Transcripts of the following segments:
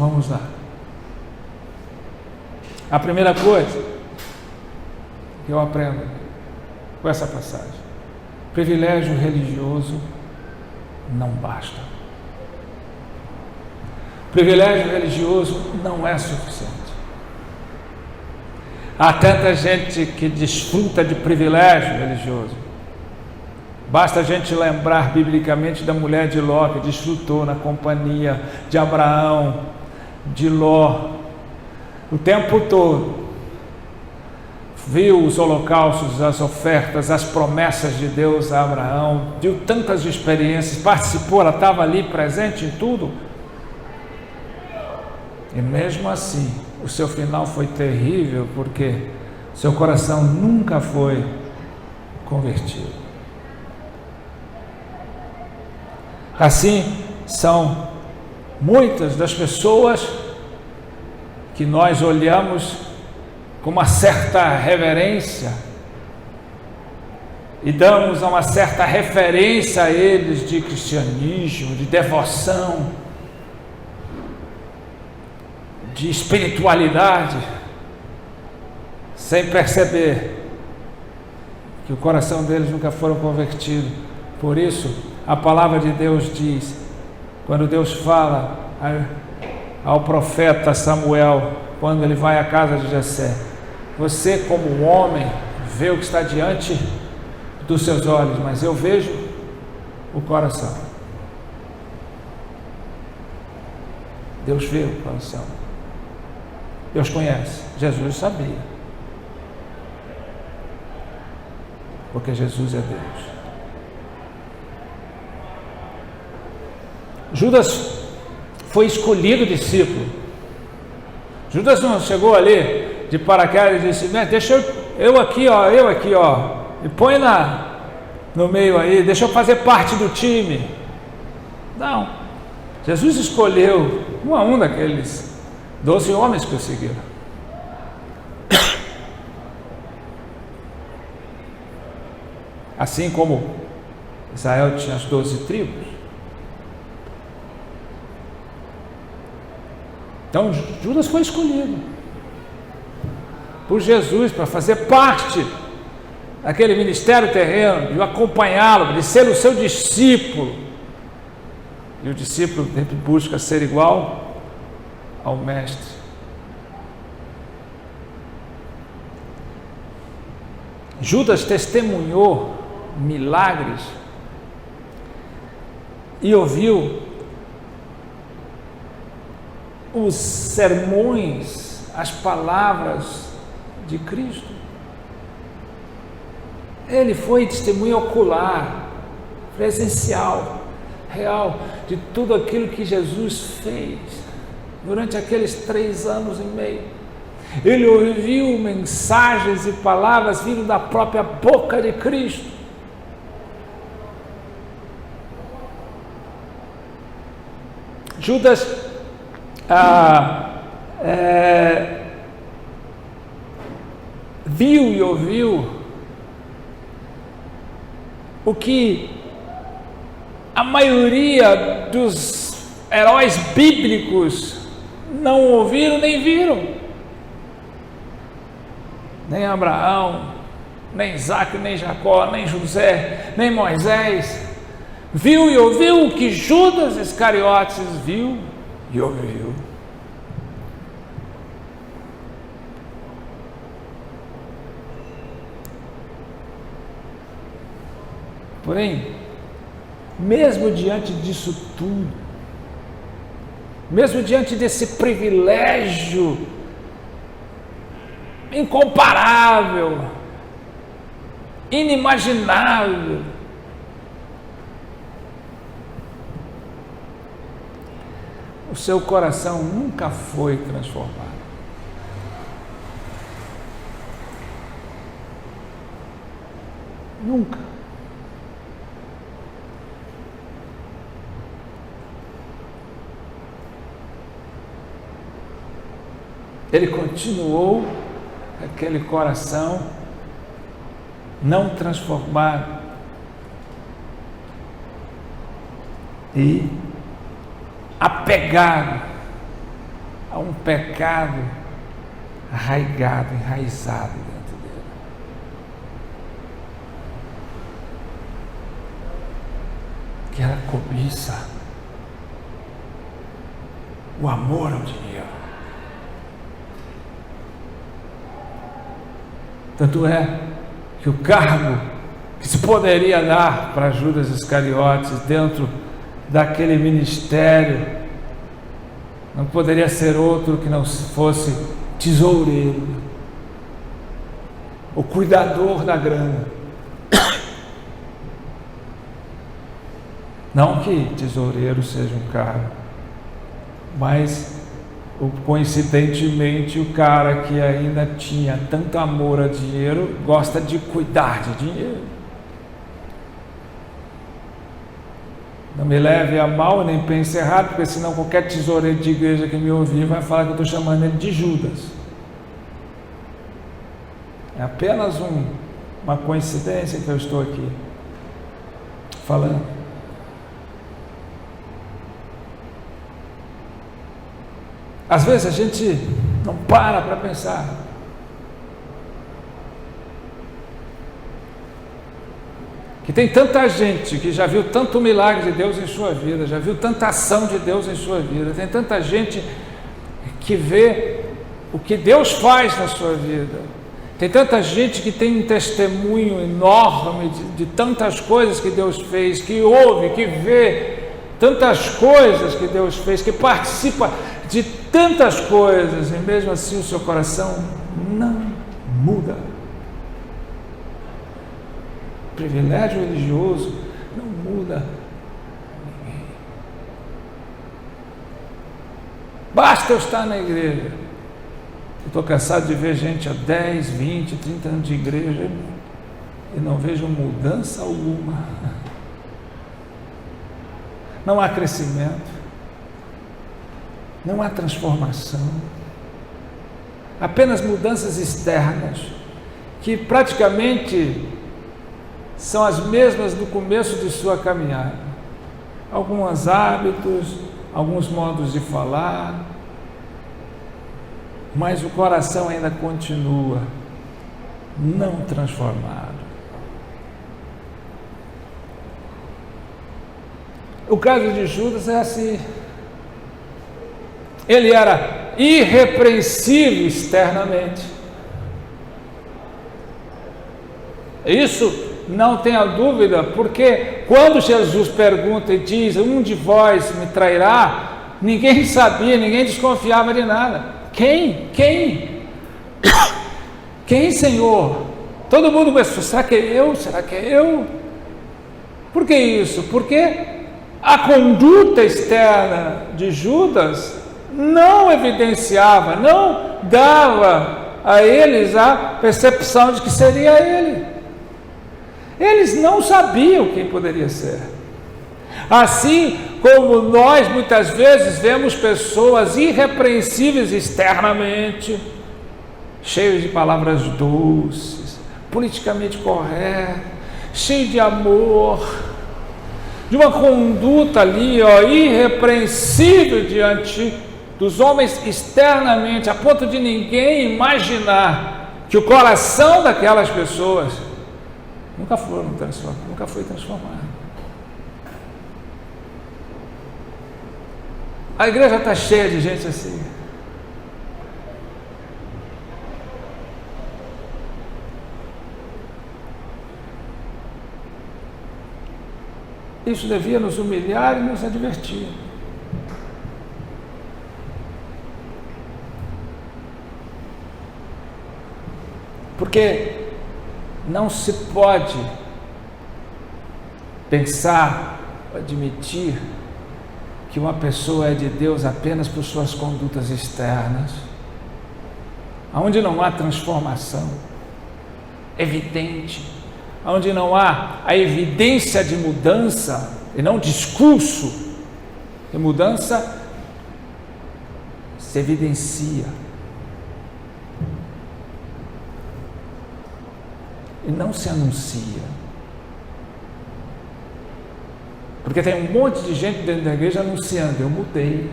vamos lá. A primeira coisa que eu aprendo com essa passagem: privilégio religioso não basta. Privilégio religioso não é suficiente. Há tanta gente que desfruta de privilégio religioso. Basta a gente lembrar biblicamente da mulher de Ló, que desfrutou na companhia de Abraão, de Ló, o tempo todo. Viu os holocaustos, as ofertas, as promessas de Deus a Abraão, viu tantas experiências, participou, ela estava ali presente em tudo. E mesmo assim, o seu final foi terrível, porque seu coração nunca foi convertido. Assim são muitas das pessoas que nós olhamos com uma certa reverência e damos uma certa referência a eles de cristianismo, de devoção, de espiritualidade, sem perceber que o coração deles nunca foram convertidos. Por isso, a palavra de Deus diz, quando Deus fala ao profeta Samuel, quando ele vai à casa de Jessé: você, como homem, vê o que está diante dos seus olhos, mas eu vejo o coração. Deus vê o coração. Deus conhece. Jesus sabia, porque Jesus é Deus. Judas foi escolhido discípulo. Judas não chegou ali de paraquedas e disse: deixa eu aqui, ó, e põe no meio aí, deixa eu fazer parte do time. Não. Jesus escolheu um a um daqueles 12 homens que o seguiram. Assim como Israel tinha as 12 tribos. Então Judas foi escolhido por Jesus para fazer parte daquele ministério terreno, de acompanhá-lo, de ser o seu discípulo. E o discípulo sempre busca ser igual ao mestre. Judas testemunhou milagres e ouviu os sermões, as palavras de Cristo. Ele foi testemunha ocular, presencial, real, de tudo aquilo que Jesus fez durante aqueles 3 anos e meio. Ele ouviu mensagens e palavras vindo da própria boca de Cristo. Judas viu e ouviu o que a maioria dos heróis bíblicos não ouviram nem viram. Nem Abraão, nem Isaac, nem Jacó, nem José, nem Moisés. Viu e ouviu o que Judas Iscariotes viu e ouviu. Porém, mesmo diante disso tudo, mesmo diante desse privilégio incomparável, inimaginável, o seu coração nunca foi transformado. Nunca. Ele continuou aquele coração não transformado e apegado há um pecado enraizado dentro dele. Que era a cobiça, o amor ao dinheiro. Tanto é que o cargo que se poderia dar para Judas Iscariotes dentro daquele ministério não poderia ser outro que não fosse tesoureiro, o cuidador da grana. Não que tesoureiro seja um cargo, mas coincidentemente o cara que ainda tinha tanto amor a dinheiro gosta de cuidar de dinheiro. Não me leve a mal, nem pense errado, porque senão qualquer tesoureiro de igreja que me ouvir vai falar que eu estou chamando ele de Judas. É apenas uma coincidência que eu estou aqui falando. Às vezes a gente não para pensar. Que tem tanta gente que já viu tanto milagre de Deus em sua vida, já viu tanta ação de Deus em sua vida, tem tanta gente que vê o que Deus faz na sua vida, tem tanta gente que tem um testemunho enorme de tantas coisas que Deus fez, que ouve, que vê tantas coisas que Deus fez, que participa de tantas coisas, e mesmo assim o seu coração não muda. O privilégio religioso não muda ninguém. Basta eu estar na igreja. Eu estou cansado de ver gente há 10, 20, 30 anos de igreja e não vejo mudança alguma. Não há crescimento, não há transformação, apenas mudanças externas, que praticamente são as mesmas do começo de sua caminhada. Alguns hábitos, alguns modos de falar, mas o coração ainda continua não transformado. O caso de Judas é assim. Ele era irrepreensível externamente. Isso não tenha dúvida, porque quando Jesus pergunta e diz: um de vós me trairá, ninguém sabia, ninguém desconfiava de nada. Quem? Quem, Senhor? Todo mundo pensou: será que é eu? Será que é eu? Por que isso? Porque a conduta externa de Judas não evidenciava, não dava a eles a percepção de que seria ele. Eles não sabiam quem poderia ser. Assim como nós muitas vezes vemos pessoas irrepreensíveis externamente, cheios de palavras doces, politicamente corretas, cheios de amor, de uma conduta ali, irrepreensível diante dos homens externamente, a ponto de ninguém imaginar que o coração daquelas pessoas nunca foi transformado. A igreja está cheia de gente assim. Isso devia nos humilhar e nos advertir. Porque não se pode pensar, admitir que uma pessoa é de Deus apenas por suas condutas externas, onde não há transformação evidente, onde não há a evidência de mudança e não discurso de mudança, se evidencia e não se anuncia. Porque tem um monte de gente dentro da igreja anunciando: eu mudei,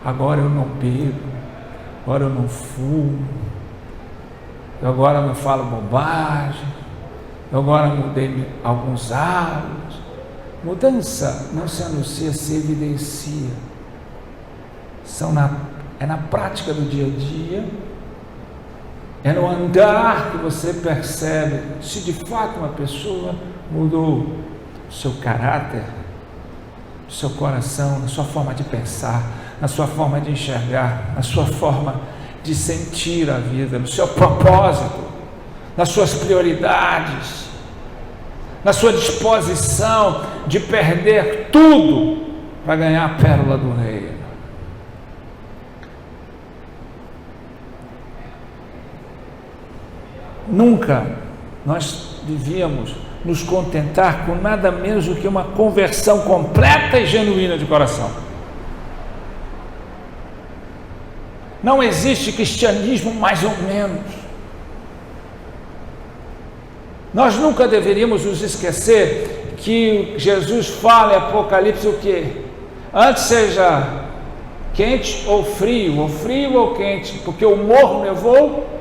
agora eu não bebo, agora eu não fumo, eu agora não falo bobagem, eu agora mudei alguns hábitos. Mudança não se anuncia, se evidencia. É na prática do dia a dia, é no andar que você percebe se de fato uma pessoa mudou o seu caráter, o seu coração, na sua forma de pensar, na sua forma de enxergar, na sua forma de sentir a vida, no seu propósito, nas suas prioridades, na sua disposição de perder tudo para ganhar a pérola do reino. Nunca nós devíamos nos contentar com nada menos do que uma conversão completa e genuína de coração. Não existe cristianismo mais ou menos. Nós nunca deveríamos nos esquecer que Jesus fala em Apocalipse o quê? Antes seja quente ou frio ou quente, porque o morno eu vou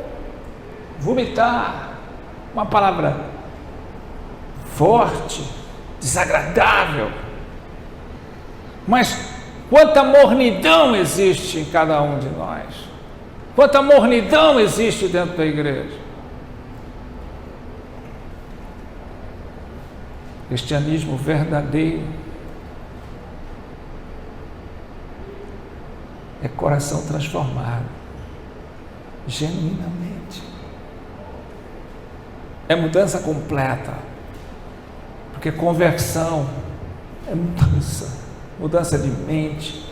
vomitar. Uma palavra forte, desagradável. Mas quanta mornidão existe em cada um de nós. Quanta mornidão existe dentro da igreja. Cristianismo verdadeiro é coração transformado, genuinamente. É mudança completa, porque conversão é mudança de mente,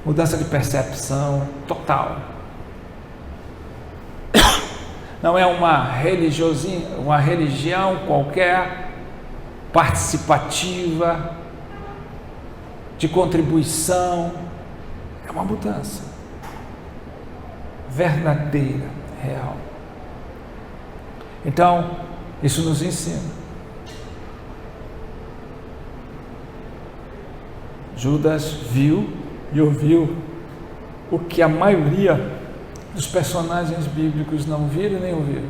mudança de percepção total. Não é uma religião qualquer, participativa, de contribuição. É uma mudança verdadeira, real. Então, isso nos ensina. Judas viu e ouviu o que a maioria dos personagens bíblicos não viram nem ouviram.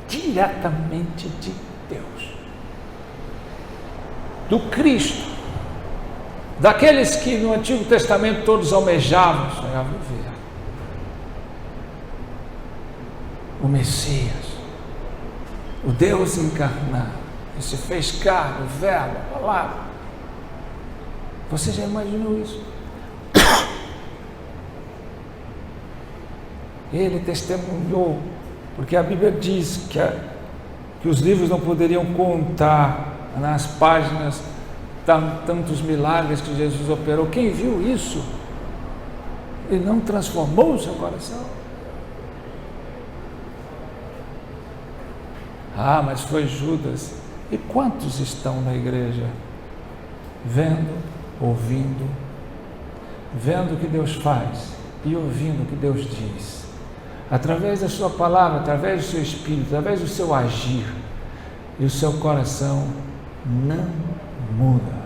Diretamente de Deus. Do Cristo. Daqueles que no Antigo Testamento todos almejavam, sonhavam ver. O Messias, o Deus encarnado, que se fez carne, o Verbo, a palavra. Você já imaginou isso? Ele testemunhou, porque a Bíblia diz que os livros não poderiam contar nas páginas tantos milagres que Jesus operou. Quem viu isso? Ele não transformou o seu coração? Ah, mas foi Judas. E quantos estão na igreja? Vendo, ouvindo, vendo o que Deus faz e ouvindo o que Deus diz. Através da sua palavra, através do seu espírito, através do seu agir. E o seu coração não muda.